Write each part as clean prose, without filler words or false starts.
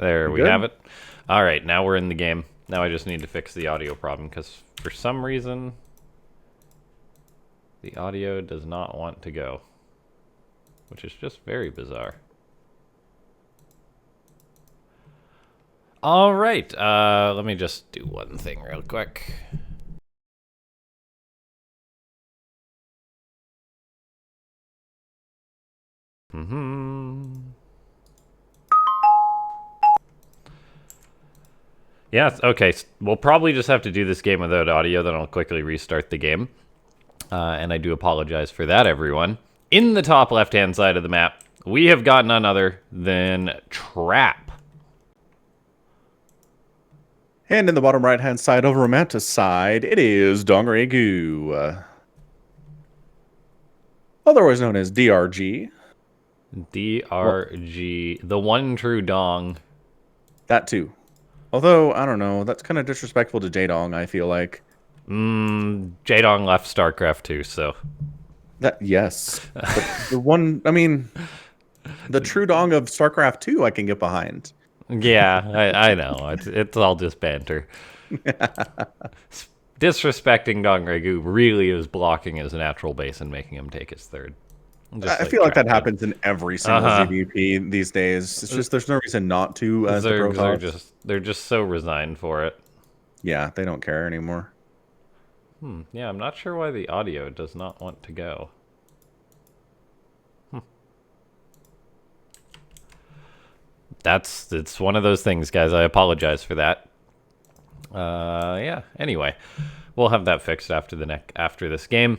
There You we have good? it. All right, now we're in the game. Now I just need to fix the audio problem because for some reason the audio does not want to go, which is just very bizarre. All right, let me just do one thing real quick. Yeah, okay. We'll probably just have to do this game without audio, then I'll quickly restart the game. And I do apologize for that, everyone. In the top left-hand side of the map, we have got none other than Trap. And in the bottom right-hand side of Romanticide, it is LaughNgamez, otherwise known as DRG. Well, DRG, the one true dong. that too. Although, I don't know, that's kind of disrespectful to J-Dong, I feel like. J-Dong left Starcraft too, so. That, yes. But the one, I mean, the true dong of StarCraft 2 I can get behind. Yeah, I know. It's all just banter. Disrespecting Dong Regu really is blocking his natural base and making him take his third. Just I like feel like that Trap did. happens in every single ZVP these days. It's just there's no reason not to as the Zergs are Protoss. just so resigned for it. Yeah, they don't care anymore. Yeah, I'm not sure why the audio does not want to go. It's one of those things, guys. I apologize for that. Yeah. Anyway, we'll have that fixed after after this game.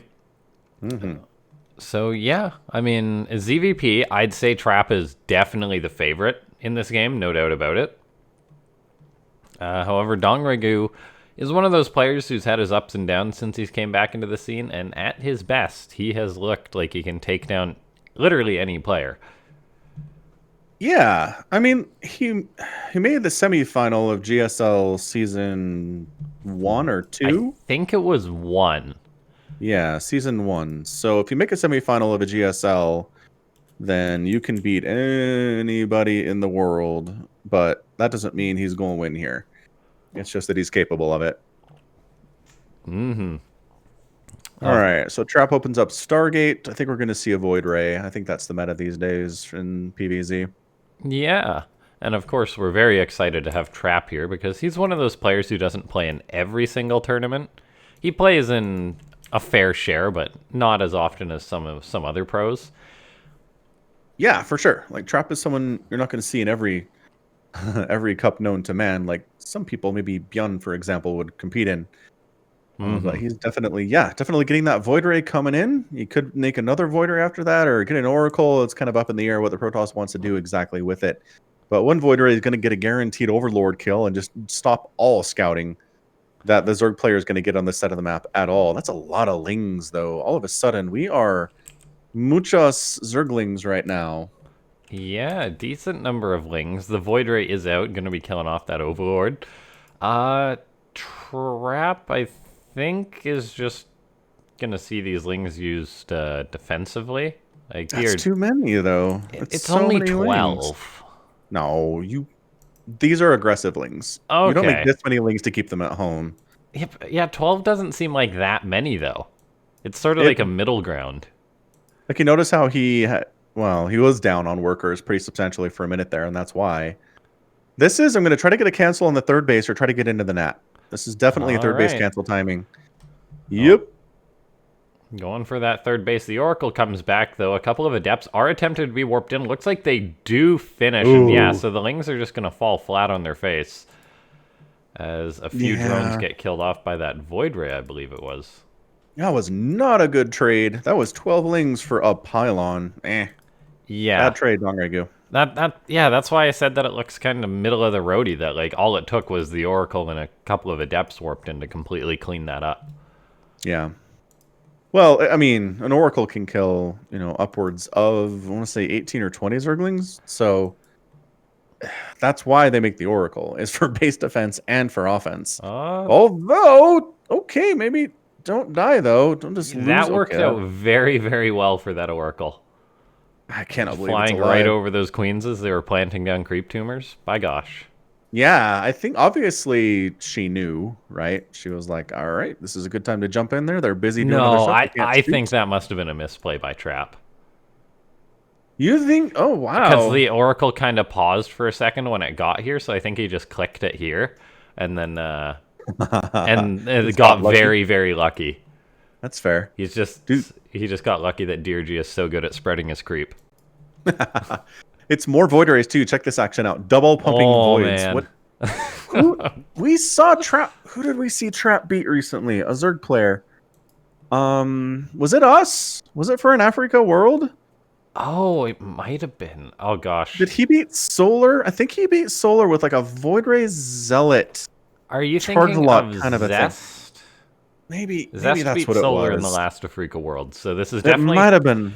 So yeah, I mean, ZVP, I'd say Trap is definitely the favorite in this game, no doubt about it. However, Dong Regu is one of those players who's had his ups and downs since he's came back into the scene, and at his best, he has looked like he can take down literally any player. Yeah, I mean he made the semifinal of GSL season 1 or I 2. think it was one. Yeah, season 1. So if you make a semifinal of a GSL, then you can beat anybody in the world, but that doesn't mean he's going to win here. It's just that he's capable of it. All right, so Trap opens up Stargate. I think we're going to see a Void Ray. I think that's the meta these days in PvZ. Yeah. And of course, we're very excited to have Trap here because he's one of those players who doesn't play in every single tournament. He plays in a fair share, but not as often as some other pros. Yeah, for sure. Like Trap is someone you're not going to see in every every cup known to man. Like some people, maybe Bjorn, for example, would compete in. But he's definitely getting that Void Ray coming in. He could make another Void Ray after that or get an Oracle. It's kind of up in the air what the Protoss wants to do exactly with it. But one Void Ray is going to get a guaranteed Overlord kill and just stop all scouting that the Zerg player is going to get on this side of the map at all. That's a lot of Lings, though. All of a sudden, we are muchos Zerglings right now. Yeah, decent number of Lings. The Void Ray is out, going to be killing off that Overlord. Trap, I think, is just going to see these Lings used defensively. Like That's here, too many, though. it's So only many Lings. 12. No, these are aggressive Lings. You don't make Okay. this many Lings to keep them at home. Yeah, 12 doesn't seem like that many, though. It's sort of It like a middle ground. Like you notice how he was down on workers pretty substantially for a minute there, and that's why. I'm going to try to get a cancel on the third base or try to get into the nat. This is definitely a All third base right. cancel timing. Oh, Yep. going for that third base. The Oracle comes back, though. A couple of Adepts are attempted to be warped in. Looks like they do finish. And yeah, Ooh. so the Lings are just going to fall flat on their face. As a few drones Yeah. get killed off by that Void Ray, I believe it was. That was not a good trade. That was 12 Lings for a pylon. Yeah. Bad trade, Dongregu. Yeah, that's why I said that it looks kind of middle of the roadie, that like all it took was the Oracle and a couple of Adepts warped in to completely clean that up. Yeah. Well, I mean, an Oracle can kill, upwards of, I want to say 18 or 20 Zerglings. So that's why they make the Oracle, is for base defense and for offense. Although, okay, maybe don't die, though. Don't just lose. That worked Okay, out very, very well for that Oracle. I cannot believe it's Flying alive. right over those queens as they were planting down creep tumors. By gosh. Yeah, I think obviously she knew, right? She was like, all right, this is a good time to jump in there. They're busy doing other No, stuff. They can't I think shoot. that must have been a misplay by Trap. You think? Oh, Because wow. the Oracle kind of paused for a second when it got here, so I think he just clicked it here, and then and it Just got got lucky. very, very lucky. That's fair. Dude, He just got lucky that DRG is so good at spreading his creep. it's more void rays too. Check this action out. Double pumping Oh voids. man. What? Who we saw Trap? Who did we see Trap beat recently? A Zerg player. Was it us? Was it for an Africa World? Oh, it might have been. Oh gosh. Did he beat Solar? I think he beat Solar with like a Void Ray Zealot. Are you Charge thinking lot of kind of a thing. Zest? Maybe Zest that's beat what it Solar was. in the last Africa World, so this is It might have been.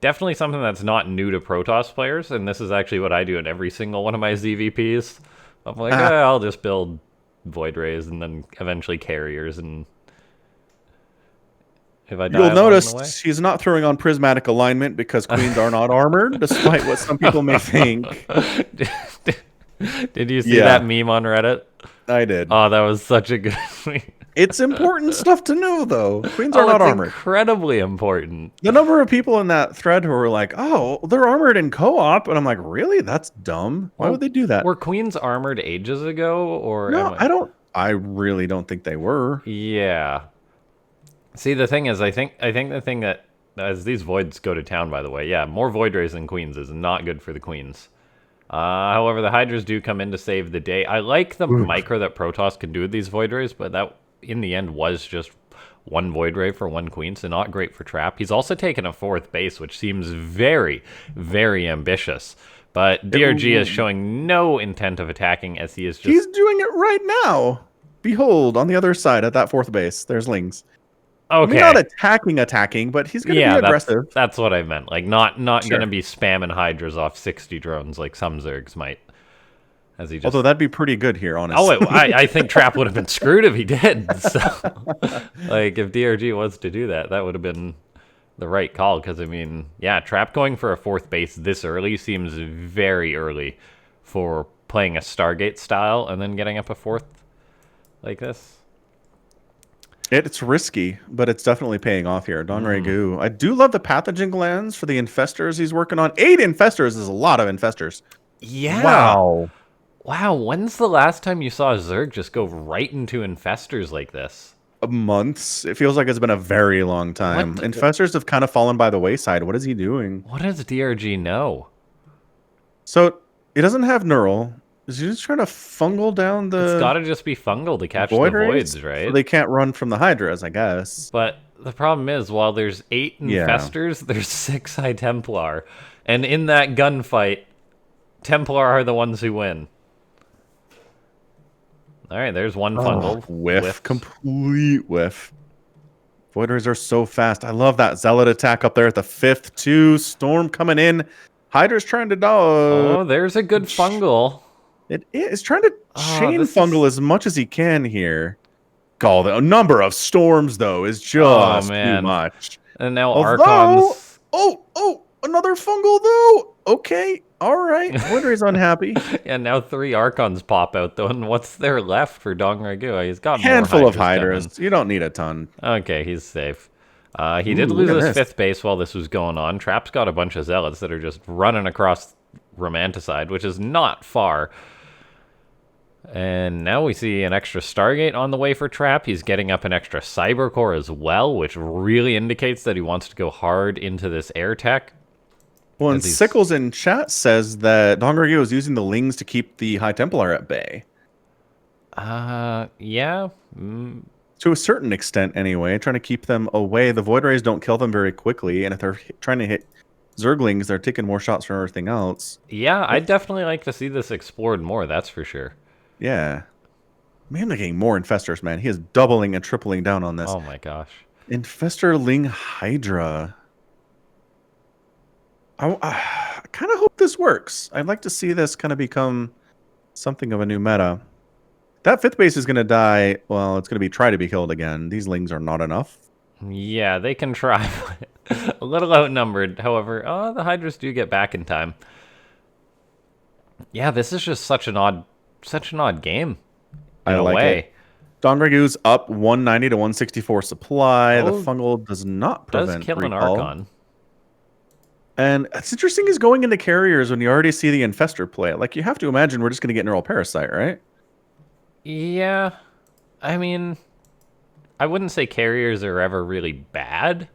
definitely something that's not new to Protoss players, and this is actually what I do in every single one of my ZVPs. I'm like, I'll just build Void Rays and then eventually carriers, and if I die You'll along the way. notice she's not throwing on prismatic alignment because queens are not armored, despite what some people may think. Did you see that meme on Reddit? I did. Oh, that was such a good meme. It's important stuff to know, though. Queens are not it's armored. incredibly important. The number of people in that thread who were like, "Oh, they're armored in co-op," and I'm like, "Really? That's dumb. Why would they do that?" Were queens armored ages ago, or No, I don't. I really don't think they were. Yeah. See, the thing is, I think the thing that as these voids go to town, by the way, yeah, more void rays than queens is not good for the queens. However, the Hydras do come in to save the day. I like the micro that Protoss can do with these void rays, but that in the end was just one void ray for one queen, so not great for Trap. He's also taken a 4th base, which seems very, very ambitious. But DRG is showing no intent of attacking, as he is just... He's doing it right now. Behold, on the other side at that 4th base, there's Lings. Okay. I mean, not attacking, but he's going to be aggressive. That's what I meant. Like, not going to be spamming Hydras off 60 drones like some Zergs might. As he just... Although that'd be pretty good here, honestly. Oh, I think Trap would have been screwed if he did. So, like, if DRG was to do that, that would have been the right call. Because, I mean, yeah, Trap going for a 4th base this early seems very early for playing a Stargate style and then getting up a 4th like this. It's risky, but it's definitely paying off here. DongRegu. I do love the pathogen glands for the infestors he's working on. 8 infestors is a lot of infestors. Yeah. Wow, when's the last time you saw a Zerg just go right into infestors like this? Months. It feels like it's been a very long time. Infestors have kind of fallen by the wayside. What is he doing? What does DRG know? So, he doesn't have neural. Is he just trying to fungal down the... It's gotta just be fungal to catch the voids, right? So they can't run from the Hydras, I guess. But the problem is, while there's 8 infestors, there's 6 High Templar. And in that gunfight, Templar are the ones who win. Alright, there's one fungal. Whiff. Complete whiff. Voiders are so fast. I love that Zealot attack up there at the 5th, too. Storm coming in. Hydra's trying to dodge. Oh, there's a good fungal. It is trying to chain fungal as much as he can here. God, the number of storms, though, is just too much. And now Archons. Oh, another fungal, though. Okay, all right. Voiders unhappy. Yeah, now 3 Archons pop out, though. And what's there left for DongRegu? He's got handful more of Hydras. Coming. You don't need a ton. Okay, he's safe. He did lose his 5th base while this was going on. Trap's got a bunch of Zealots that are just running across Romanticide, which is not far. And now we see an extra Stargate on the way for Trap. He's getting up an extra Cyber Core as well, which really indicates that he wants to go hard into this air tech. Well, and Sickles in chat says that DongRegu is using the Lings to keep the High Templar at bay. Yeah. To a certain extent, anyway. Trying to keep them away. The Void Rays don't kill them very quickly, and if they're trying to hit Zerglings, they're taking more shots from everything else. Yeah, I'd definitely like to see this explored more, that's for sure. Yeah. Man, they're getting more Infestors, man. He is doubling and tripling down on this. Oh my gosh. Infestor Ling Hydra. I kind of hope this works. I'd like to see this kind of become something of a new meta. That 5th base is going to die. Well, it's going to try to be killed again. These Lings are not enough. Yeah, they can try. A little outnumbered, however. Oh, the Hydras do get back in time. Yeah, this is just such an odd game, in I a like it. way. Dongregu's up 190 to 164 supply. The Oh, fungal does not does prevent kill an recall. Archon. And it's interesting is going into carriers when you already see the Infestor play. Like, you have to imagine we're just going to get Neural Parasite, right? Yeah, I mean, I wouldn't say carriers are ever really bad,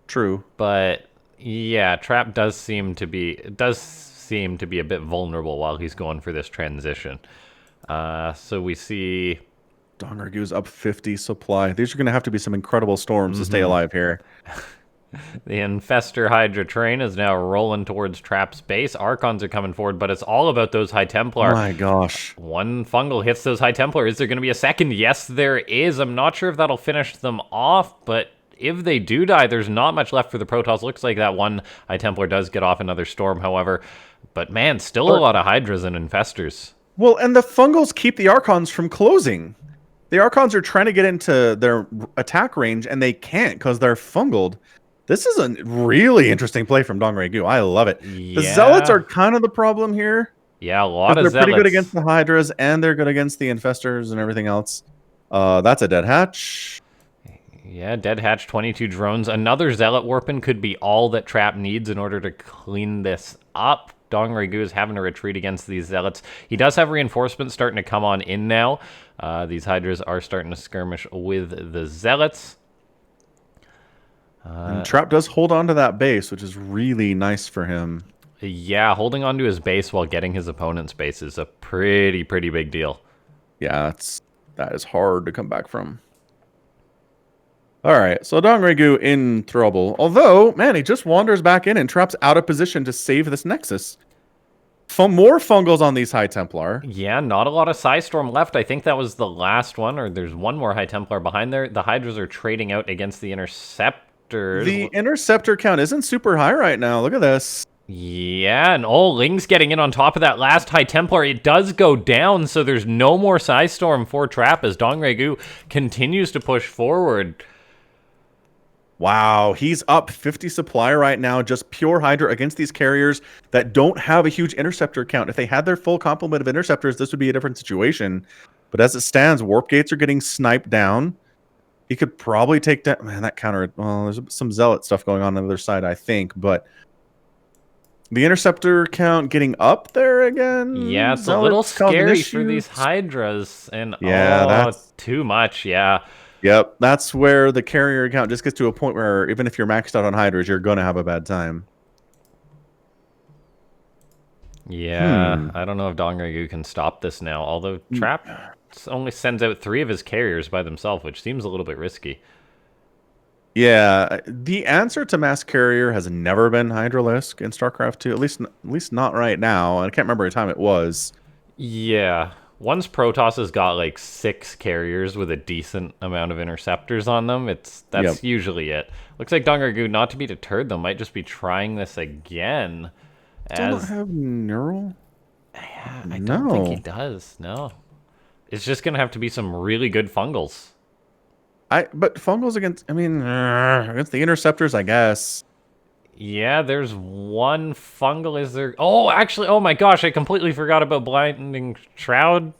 True. but yeah, Trap does seem to be a bit vulnerable while he's going for this transition. So we see Dongregu's up 50 supply. These are going to have to be some incredible storms to stay alive here. the Infestor Hydra train is now rolling towards Trap's base. Archons are coming forward, but it's all about those High Templar. My gosh. One fungal hits those High Templar. Is there going to be a second? Yes, there is. I'm not sure if that'll finish them off, but if they do die, there's not much left for the Protoss. Looks like that one High Templar does get off another storm, however. But man, still a lot of Hydras and Infestors. Well, and the fungals keep the Archons from closing. The Archons are trying to get into their attack range, and they can't because they're fungled. This is a really interesting play from Dongregu. I love it. The Zealots are kind of the problem here. Yeah, a lot of they're Zealots. Pretty good against the Hydras, and they're good against the Infestors and everything else. That's a dead hatch. Yeah, dead hatch, 22 drones. Another Zealot Warpin could be all that Trap needs in order to clean this up. Dongregu is having to retreat against these Zealots. He does have reinforcements starting to come on in now. These Hydras are starting to skirmish with the Zealots. And Trap does hold on to that base, which is really nice for him. Yeah, holding on to his base while getting his opponent's base is a pretty big deal. Yeah, that is hard to come back from. All right, so Dongregu in trouble. Although, man, he just wanders back in and Trap's out of position to save this Nexus. More fungals on these High Templar. Yeah, not a lot of Psystorm left. I think that was the last one, or there's one more High Templar behind there. The Hydras are trading out against the Interceptors. The Interceptor count isn't super high right now. Look at this. Yeah, and Ling's getting in on top of that last High Templar. It does go down, so there's no more Psystorm for Trap as Dongregu continues to push forward. Wow, he's up 50 supply right now, just pure Hydra against these carriers that don't have a huge Interceptor count. If they had their full complement of Interceptors, this would be a different situation. But as it stands, Warp Gates are getting sniped down. He could probably take that. Man, that counter. Well, there's some Zealot stuff going on the other side, I think. But the Interceptor count getting up there again. Yeah, it's a little scary for these Hydras. And yeah, that's too much. Yeah. Yep, that's where the carrier count just gets to a point where even if you're maxed out on Hydras, you're going to have a bad time. Yeah, I don't know if Dongregu can stop this now. Although Trap only sends out 3 of his carriers by themselves, which seems a little bit risky. Yeah, the answer to mass carrier has never been Hydralisk in StarCraft 2. At least not right now. I can't remember a time it was. Yeah. Once Protoss has got like 6 carriers with a decent amount of interceptors on them, that's usually it. Looks like Dongregu, not to be deterred though, might just be trying this again. Still not have neural? Yeah, I don't think he does. No. It's just gonna have to be some really good fungals. But fungals against the interceptors, I guess. Yeah, there's one fungal. Is there? Oh, actually, oh my gosh, I completely forgot about Blinding Shroud.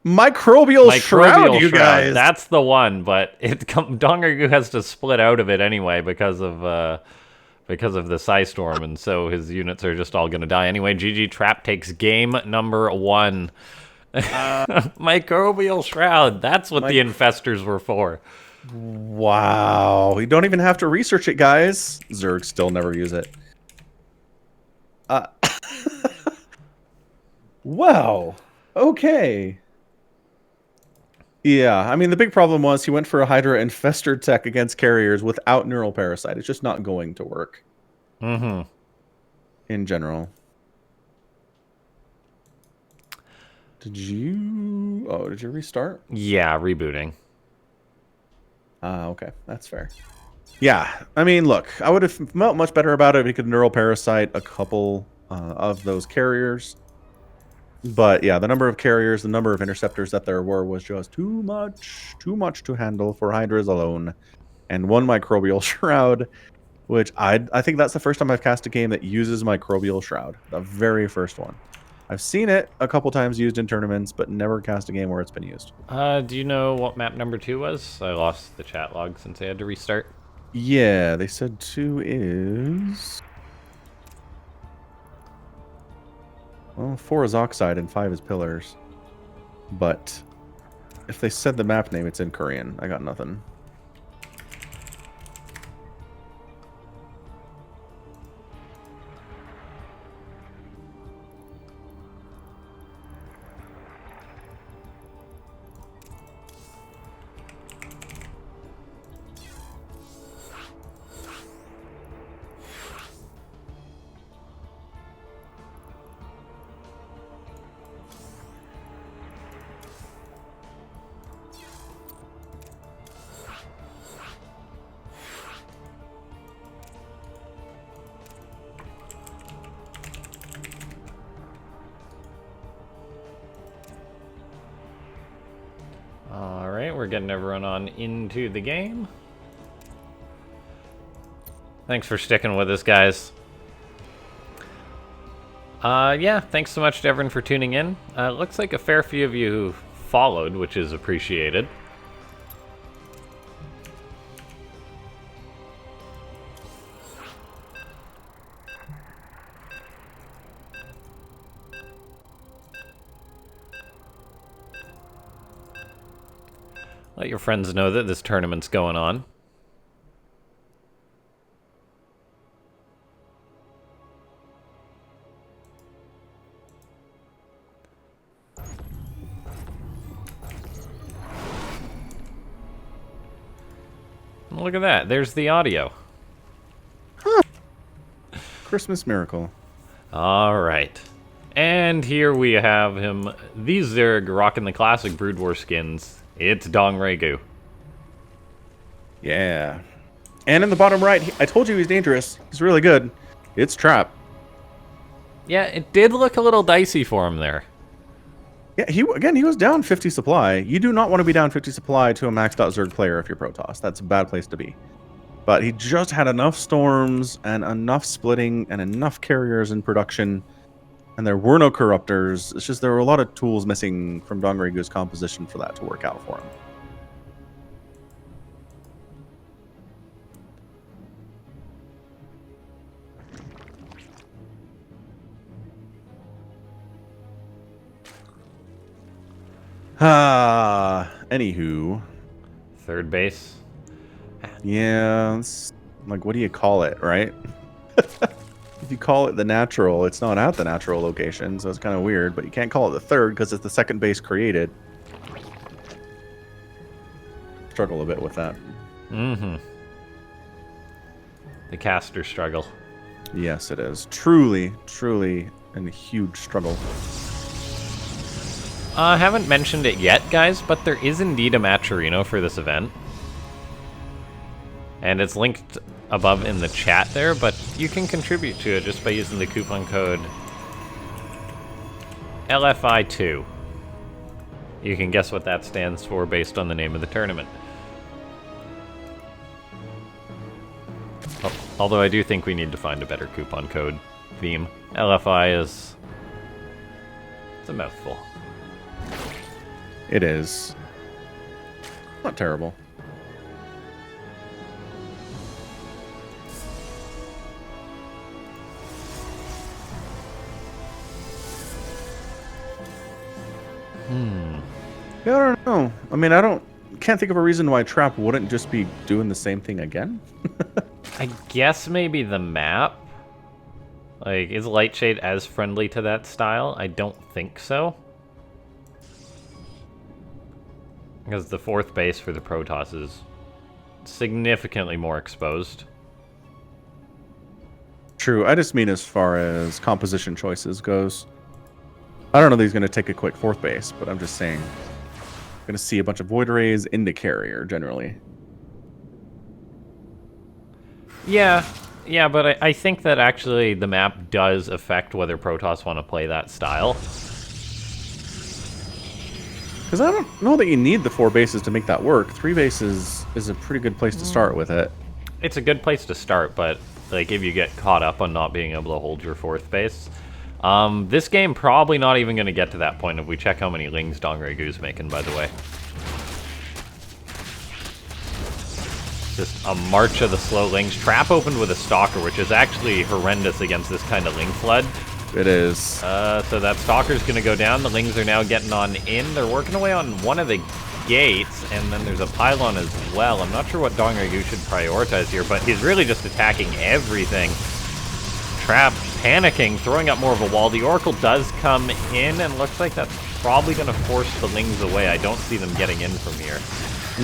Microbial Shroud, you guys. That's the one, but Dongregu has to split out of it anyway because of the Psystorm, and so his units are just all gonna die anyway. GG Trap takes game number 1. Microbial Shroud. That's what the Infestors were for. Wow. You don't even have to research it, guys. Zerg still never use it. Wow. Okay. Yeah, I mean, the big problem was he went for a Hydra Infestor tech against carriers without Neural Parasite. It's just not going to work. Mm-hmm. In general. Did you restart? Yeah, rebooting. Okay, that's fair. Yeah, I mean, look, I would have felt much better about it if he could Neural Parasite a couple of those carriers. But yeah, the number of carriers, the number of interceptors that there were was just too much to handle for Hydras alone. and 1 Microbial Shroud, which I think that's the first time I've cast a game that uses Microbial Shroud. The very first one. I've seen it a couple times used in tournaments, but never cast a game where it's been used. Do you know what map number 2 was? I lost the chat log since I had to restart. Yeah, they said 2 is... Well, 4 is Oxide and 5 is Pillars. But if they said the map name, it's in Korean. I got nothing. Alright, we're getting everyone on into the game. Thanks for sticking with us, guys. Yeah, thanks so much to everyone for tuning in. Looks like a fair few of you followed, which is appreciated. Let your friends know that this tournament's going on. Look at that. There's the audio. Huh. Christmas miracle. All right. And here we have him, the Zerg, rocking the classic Brood War skins. It's Dong Regu. Yeah. And in the bottom right, I told you he's dangerous. He's really good. It's Trap. Yeah, it did look a little dicey for him there. Yeah, he was down 50 supply. You do not want to be down 50 supply to a maxed out Zerg player if you're Protoss. That's a bad place to be. But he just had enough storms and enough splitting and enough carriers in production. And there were no corruptors. It's just there were a lot of tools missing from Dong Regu's composition for that to work out for him. Anywho. Third base. Yeah, it's like, what do you call it, right? If you call it the natural, it's not at the natural location, so it's kind of weird, but you can't call it the third because it's the second base created. Struggle a bit with that. Mm-hmm. The caster struggle. Yes, it is. Truly, truly a huge struggle. I haven't mentioned it yet, guys, but there is indeed a Matcherino for this event. And it's linked above in the chat there, but you can contribute to it just by using the coupon code LFI2. You can guess what that stands for based on the name of the tournament. Although I do think we need to find a better coupon code theme. LFI is... it's a mouthful. It is. Not terrible. Yeah, I don't know. I mean, can't think of a reason why Trap wouldn't just be doing the same thing again. I guess maybe the map. Like, is Lightshade as friendly to that style? I don't think so. Because the fourth base for the Protoss is significantly more exposed. True. I just mean as far as composition choices goes. I don't know that he's going to take a quick fourth base, but I'm just saying. Going to see a bunch of Void Rays into carrier, generally. Yeah, but I think that actually the map does affect whether Protoss want to play that style. Because I don't know that you need the 4 bases to make that work. 3 bases is a pretty good place to start with it. It's a good place to start, but like if you get caught up on not being able to hold your 4th base, this game probably not even going to get to that point if we check how many lings DongRegu's making, by the way. Just a march of the slow lings. Trap opened with a Stalker, which is actually horrendous against this kind of ling flood. It is. So that Stalker's going to go down. The lings are now getting on in. They're working away on one of the gates, and then there's a pylon as well. I'm not sure what DongRegu should prioritize here, but he's really just attacking everything. Trap panicking, throwing up more of a wall. The Oracle does come in, and looks like that's probably going to force the lings away. I don't see them getting in from here.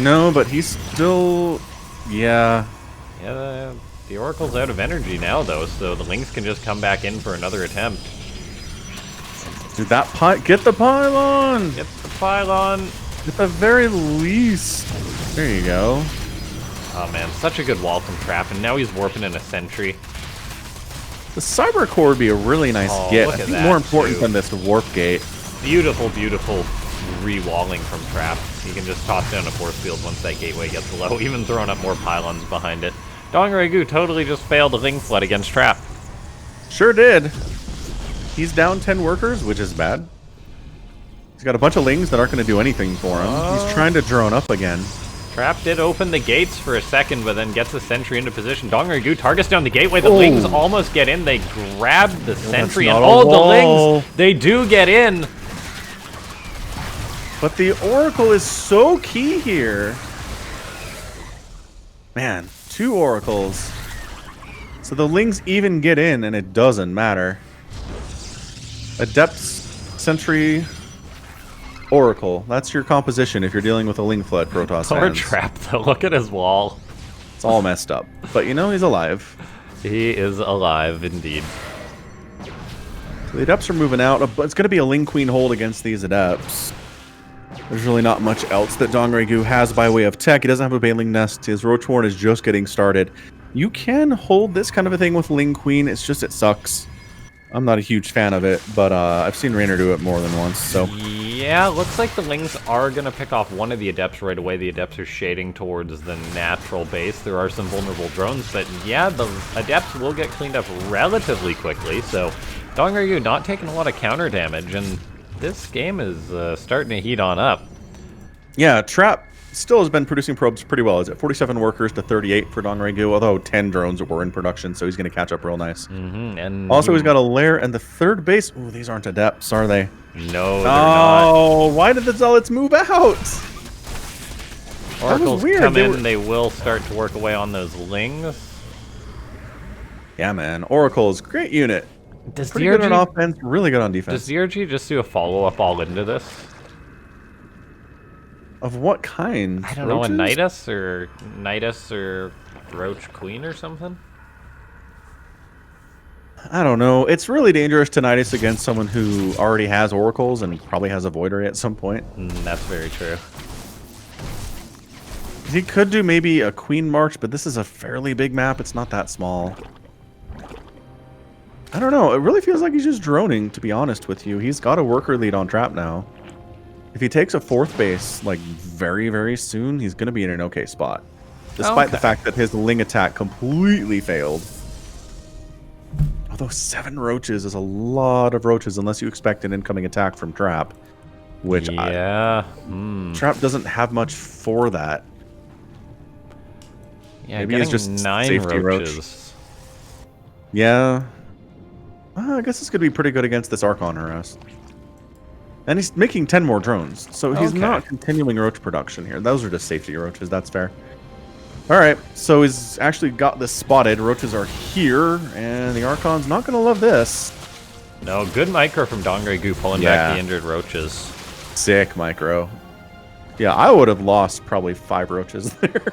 No, but he's still... Yeah. Yeah, the Oracle's out of energy now, though, so the lings can just come back in for another attempt. Dude, get the pylon! Get the pylon! At the very least. There you go. Oh man, such a good wall from Trap, and now he's warping in a sentry. The Cyber Core would be a really nice get. I think more important than this warp gate. Beautiful, beautiful re-walling from Trap. You can just toss down a force field once that gateway gets low, even throwing up more pylons behind it. DongRegu totally just failed a ling flood against Trap. Sure did. He's down 10 workers, which is bad. He's got a bunch of lings that aren't going to do anything for him. He's trying to drone up again. Trap did open the gates for a second, but then gets the sentry into position. DongRegu targets down the gateway. The lings almost get in. They grab the sentry, and the lings, they do get in. But the Oracle is so key here. Man, 2 Oracles. So the lings even get in, and it doesn't matter. Adepts, Sentry, Oracle. That's your composition if you're dealing with a ling flood, Protoss Poor fans. Trap, though. Look at his wall. It's all messed up. But you know he's alive. He is alive, indeed. So the Adepts are moving out. It's going to be a Ling Queen hold against these Adepts. There's really not much else that DongRegu has by way of tech. He doesn't have a Baneling Nest. His Roach Warren is just getting started. You can hold this kind of a thing with Ling Queen. It's just it sucks. I'm not a huge fan of it, but I've seen Raynor do it more than once. So yeah, looks like the lings are going to pick off one of the Adepts right away. The Adepts are shading towards the natural base. There are some vulnerable drones, but yeah, the Adepts will get cleaned up relatively quickly. So DongRegu not taking a lot of counter damage, and this game is starting to heat on up. Yeah, Trap still has been producing probes pretty well. Is it 47 workers to 38 for DongRegu? Although 10 drones were in production, so he's going to catch up real nice. And also, he's got a lair and the 3rd base. Ooh, these aren't Adepts, are they? No, they're not. Oh, why did the Zealots move out? Oracles come in, they will start to work away on those lings. Yeah, man. Oracles, great unit. Does Pretty DRG, good on offense, really good on defense. Does DRG just do a follow-up all into this? Of what kind? I don't know, a Nidus or Roach Queen or something? I don't know. It's really dangerous to Nidus against someone who already has Oracles and probably has a Voidary at some point. That's very true. He could do maybe a Queen March, but this is a fairly big map. It's not that small. I don't know. It really feels like he's just droning, to be honest with you. He's got a worker lead on Trap now. If he takes a 4th base, like, very, very soon, he's going to be in an okay spot. Despite the fact that his Ling attack completely failed. Although 7 roaches is a lot of roaches, unless you expect an incoming attack from Trap. Which, Trap doesn't have much for that. Yeah, maybe it's just 9 safety roaches. roach. Yeah. I guess this could be pretty good against this Archon harass. And he's making 10 more drones, so he's not continuing roach production here. Those are just safety roaches, that's fair. Alright, so he's actually got this spotted. Roaches are here, and the Archon's not going to love this. No, good micro from DongRegu pulling back the injured roaches. Sick micro. Yeah, I would have lost probably 5 roaches there.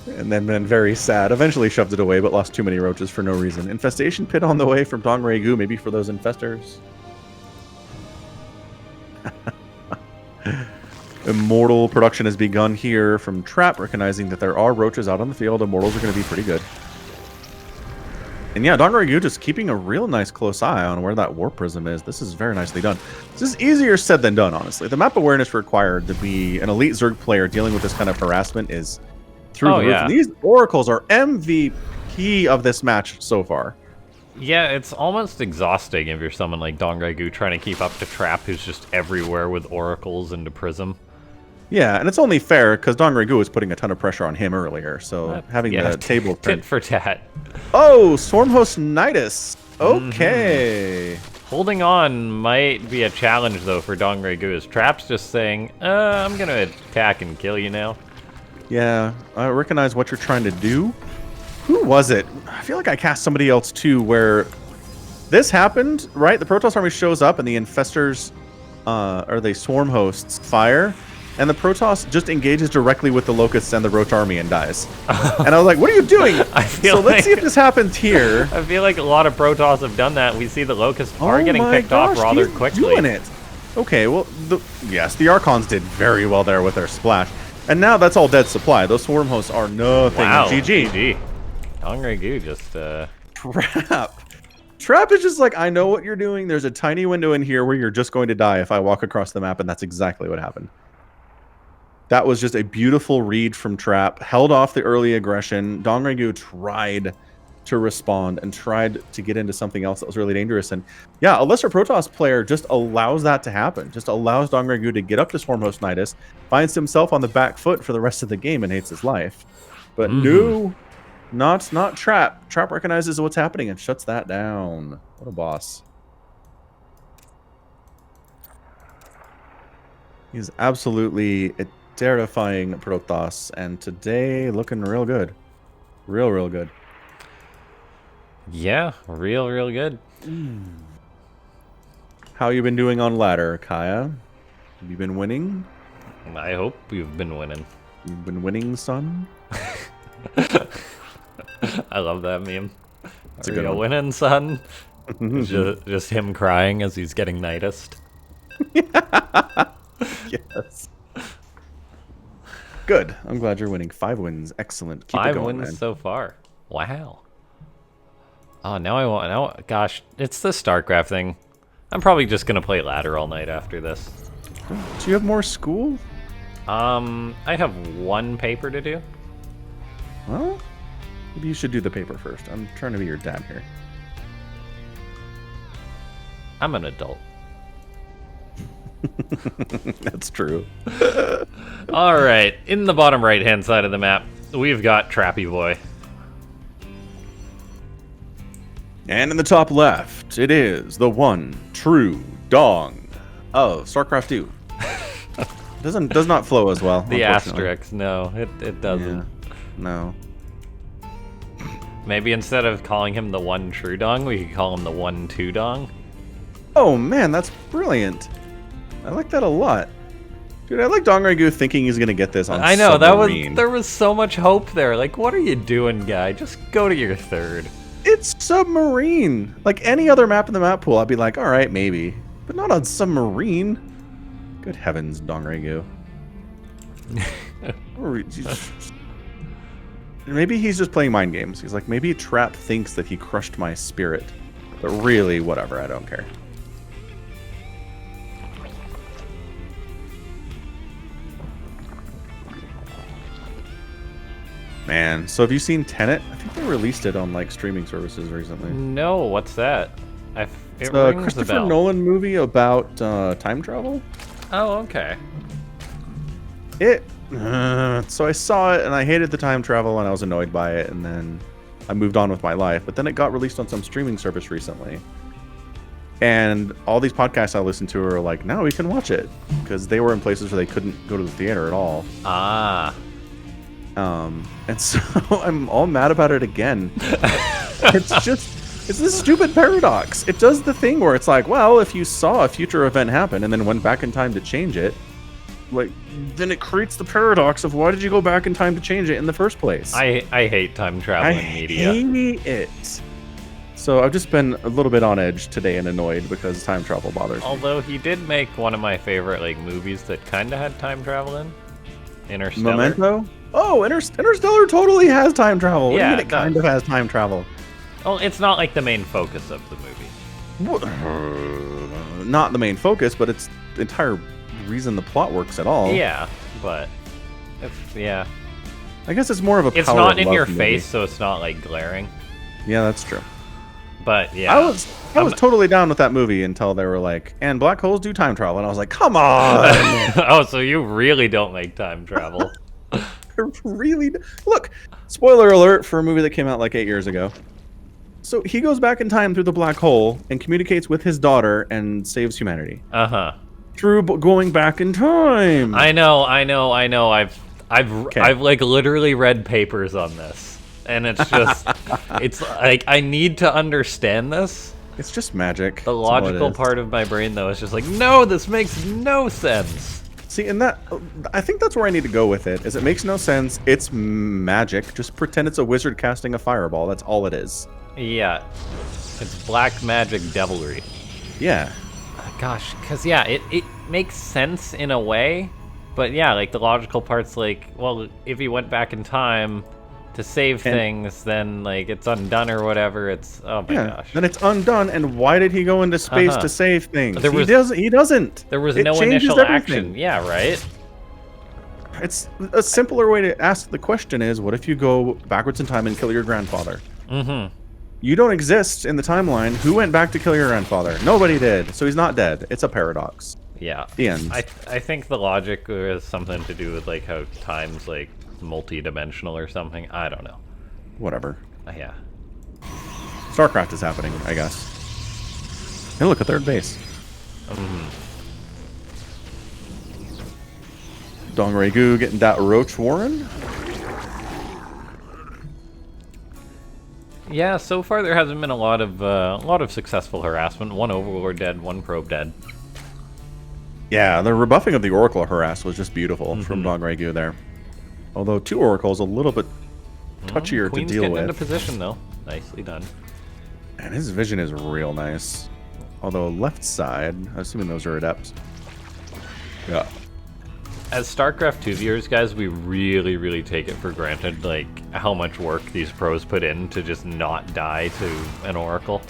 And then been very sad. Eventually shoved it away, but lost too many roaches for no reason. Infestation pit on the way from DongRegu, maybe for those infestors. Immortal production has begun here from Trap, recognizing that there are roaches out on the field. Immortals are going to be pretty good. And yeah, DRG just keeping a real nice close eye on where that Warp Prism is. This is very nicely done. This is easier said than done, honestly. The map awareness required to be an elite Zerg player dealing with this kind of harassment is through the roof. Yeah. And these Oracles are MVP of this match so far. Yeah, it's almost exhausting if you're someone like DRG trying to keep up to Trap, who's just everywhere with Oracles into Prism. Yeah, and it's only fair because DRG was putting a ton of pressure on him earlier, so having the table tit for tat. Oh, Swarmhost Nidus. Okay. Holding on might be a challenge though for DRG. Trap's just saying, I'm gonna attack and kill you now. Yeah, I recognize what you're trying to do. Who was it? I feel like I cast somebody else too, where this happened, right? The Protoss army shows up and the Infestors, or the Swarm hosts, fire, and the Protoss just engages directly with the Locusts and the Roach army and dies. And I was like, what are you doing? Let's see if this happens here. I feel like a lot of Protoss have done that. We see the Locusts are getting picked off rather quickly. Doing it. Okay, well, yes, the Archons did very well there with their splash. And now that's all dead supply. Those Swarm hosts are nothing. Wow, GG. DRG just, Trap is just like, I know what you're doing. There's a tiny window in here where you're just going to die if I walk across the map, and that's exactly what happened. That was just a beautiful read from Trap. Held off the early aggression. DRG tried to respond and tried to get into something else that was really dangerous. And yeah, a lesser Protoss player just allows that to happen. Just allows DRG to get up to Swarmhost Nidus, finds himself on the back foot for the rest of the game and hates his life. But no, not Trap. Trap recognizes what's happening and shuts that down. What a boss. He's absolutely a terrifying Protoss, and today looking real good. Real good. Yeah, real good. How you been doing on ladder, Kaya? Have you been winning? I hope you've been winning. You've been winning, son? I love that meme. It's Are a good you one. winning, son? just him crying as he's getting Nidus'd. Yes. Good. I'm glad you're winning. 5 wins. Excellent. Keep it 5 going, wins man. so far. Wow. Oh, now I want. Now, gosh, it's the Starcraft thing. I'm probably just gonna play ladder all night after this. Do you have more school? I have 1 paper to do. Well, maybe you should do the paper first. I'm trying to be your dad here. I'm an adult. That's true. All right, in the bottom right-hand side of the map, we've got Trappy Boy. And in the top left, it is the one true dong of StarCraft 2. Does not flow as well. The asterisk, no, it doesn't. Yeah, no. Maybe instead of calling him the one true dong, we could call him the 1-2 dong. Oh man, that's brilliant. I like that a lot. Dude, I like DRG thinking he's gonna get this on I know, Submarine. there was so much hope there. Like, what are you doing, guy? Just go to your 3rd. It's Submarine. Like any other map in the map pool, I'd be like, all right, maybe. But not on Submarine. Good heavens, DRG. Maybe he's just playing mind games. He's like, maybe Trap thinks that he crushed my spirit. But really, whatever, I don't care. Man, so have you seen Tenet? I think they released it on like streaming services recently. No, what's that? It It's rings a a Christopher bell. Nolan movie about time travel. Oh, okay. So I saw it and I hated the time travel and I was annoyed by it, and then I moved on with my life. But then it got released on some streaming service recently, and all these podcasts I listened to are like, now we can watch it, because they were in places where they couldn't go to the theater at all. Ah. And so I'm all mad about it again. It's this stupid paradox. It does the thing where it's like, well, if you saw a future event happen and then went back in time to change it, like, then it creates the paradox of why did you go back in time to change it in the first place? I hate time traveling media. I hate it. So I've just been a little bit on edge today and annoyed because time travel bothers me. Although he did make one of my favorite like movies that kind of had time travel in, Interstellar. Memento? Oh, Interstellar totally has time travel. What do you Yeah, mean it kind of has time travel? Well, it's not like the main focus of the movie. Not the main focus, but it's the entire reason the plot works at all. Yeah, but yeah. I guess it's more of a It's power not of in love your movie. face, so it's not like glaring. Yeah, that's true. But yeah, I was totally down with that movie until they were like, and black holes do time travel, and I was like, come on. Oh, so you really don't make time travel? Really? Look, spoiler alert for a movie that came out like 8 years ago. So he goes back in time through the black hole and communicates with his daughter and saves humanity. Through going back in time. I know. I've like literally read papers on this, and it's just, it's like I need to understand this. It's just magic. The logical part of my brain, though, is just like, no, this makes no sense. See, and that, I think that's where I need to go with it. Is it makes no sense. It's magic. Just pretend it's a wizard casting a fireball. That's all it is. Yeah, it's black magic devilry. Yeah. Gosh, because yeah, it makes sense in a way, but yeah, like the logical part's like, well, if he went back in time to save things, then like it's undone or whatever. It's oh my gosh. Then it's undone. And why did he go into space to save things? He doesn't. There was no initial action. Yeah, right. It's a simpler way to ask the question is, what if you go backwards in time and kill your grandfather? Mm-hmm. You don't exist in the timeline. Who went back to kill your grandfather? Nobody did. So he's not dead. It's a paradox. Yeah. The end. I think the logic has something to do with like how time's like multi-dimensional or something. I don't know. Whatever. Yeah. Starcraft is happening, I guess. Hey, look, a third base. Dong Regu getting that Roach Warren. Yeah, so far there hasn't been a lot of successful harassment. One Overlord dead, one Probe dead. Yeah, the rebuffing of the Oracle harass was just beautiful from Dong Regu there. Although 2 Oracles a little bit touchier Queen's to deal getting with. into position though. Nicely done. And his vision is real nice. Although left side, assuming those are adepts. Yeah. As StarCraft 2 viewers, guys, we really, really take it for granted, like, how much work these pros put in to just not die to an Oracle.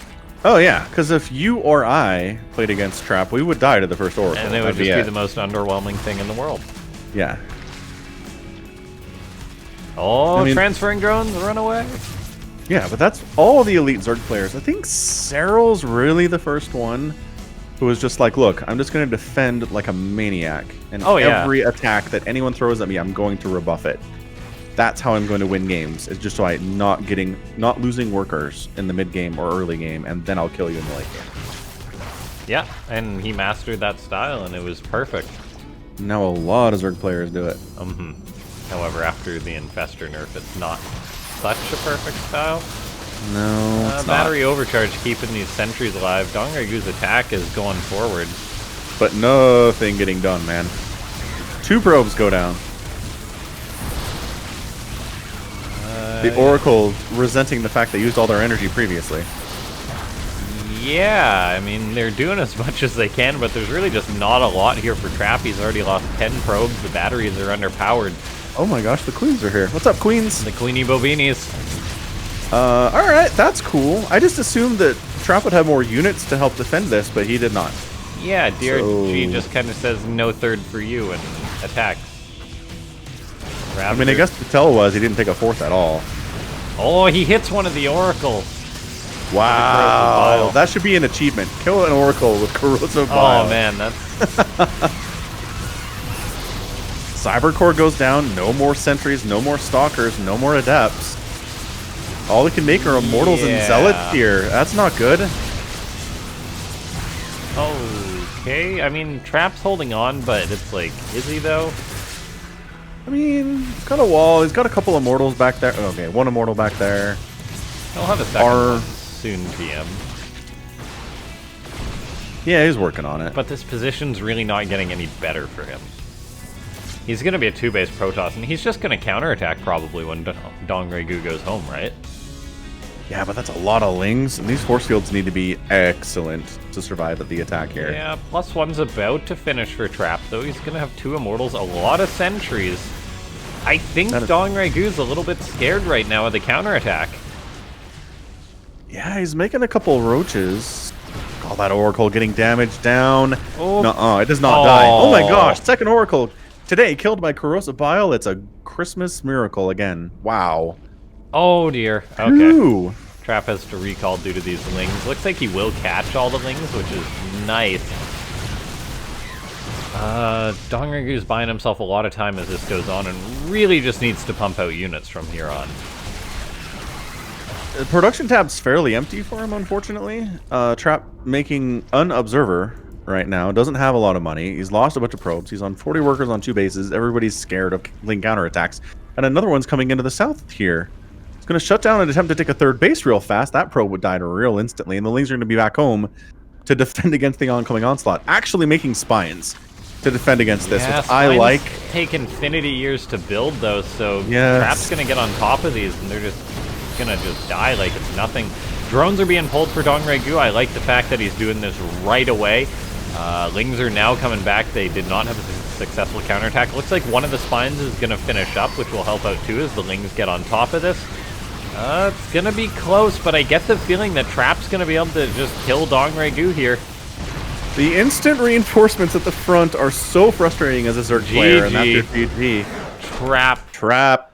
Oh, yeah, because if you or I played against Trap, we would die to the first Oracle. And it would just be the most underwhelming thing in the world. Yeah. Oh, I mean, transferring drones, run away. Yeah, but that's all the elite Zerg players. I think Cyril's really the first one who was just like, look, I'm just going to defend like a maniac. And every attack that anyone throws at me, I'm going to rebuff it. That's how I'm going to win games. Is just by not losing workers in the mid game or early game, and then I'll kill you in the late game. Yeah, and he mastered that style, and it was perfect. Now a lot of Zerg players do it. However, after the Infestor nerf, it's not such a perfect style. No, it's battery overcharge keeping these sentries alive. Dong Regu's attack is going forward. But nothing getting done, man. 2 probes go down. The Oracle resenting the fact they used all their energy previously. Yeah, I mean, they're doing as much as they can, but there's really just not a lot here for Trap. He's already lost 10 probes. The batteries are underpowered. Oh my gosh, the queens are here. What's up, queens? The Queenie Bovinis. Alright, that's cool. I just assumed that Trap would have more units to help defend this, but he did not. Yeah, DRG just kind of says no third for you and attacks. I mean, I guess the tell was he didn't take a 4th at all. Oh, he hits one of the Oracles. Wow, that should be an achievement. Kill an Oracle with Corrosive Bile. Oh man, that's... Cybercore goes down, no more sentries, no more stalkers, no more adepts. All we can make are immortals and zealots here. That's not good. Okay, I mean, Trap's holding on, but it's like, is he though? I mean, he's got a wall. He's got a couple immortals back there. Okay, 1 immortal back there. He'll have a second one soon, PM. Yeah, he's working on it. But this position's really not getting any better for him. He's going to be a 2-base Protoss, and he's just going to counterattack probably when Dong Regu goes home, right? Yeah, but that's a lot of lings, and these force fields need to be excellent to survive at the attack here. Yeah, +1's about to finish for Trap, though. He's going to have 2 immortals, a lot of sentries. I think Dong Regu's a little bit scared right now of the counterattack. Yeah, he's making a couple roaches. Oh, that Oracle getting damaged down. Oh. Nuh-uh, it does not die. Oh my gosh, second Oracle today killed by corrosive bile. It's a Christmas miracle again. Wow. Oh dear. Okay. Ooh. Trap has to recall due to these lings. Looks like he will catch all the lings, which is nice. LaughNgamez buying himself a lot of time as this goes on and really just needs to pump out units from here on. The production tab's fairly empty for him, unfortunately. Trap making Unobserver right now. Doesn't have a lot of money. He's lost a bunch of probes. He's on 40 workers on 2 bases. Everybody's scared of ling counterattacks. And another one's coming into the south here. He's going to shut down and attempt to take a 3rd base real fast. That probe would die real instantly. And the lings are going to be back home to defend against the oncoming onslaught. Actually making spines to defend against this, yeah, which I like. Take infinity years to build those, so yes. Trap's going to get on top of these, and they're just going to just die like it's nothing. Drones are being pulled for LaughNgamez. I like the fact that he's doing this right away. Lings are now coming back. They did not have a successful counterattack. Looks like one of the spines is going to finish up, which will help out too as the lings get on top of this. It's going to be close, but I get the feeling that Trap's going to be able to just kill LaughNgamez here. The instant reinforcements at the front are so frustrating as a Zerg player, and that's your GG. Trap. Trap.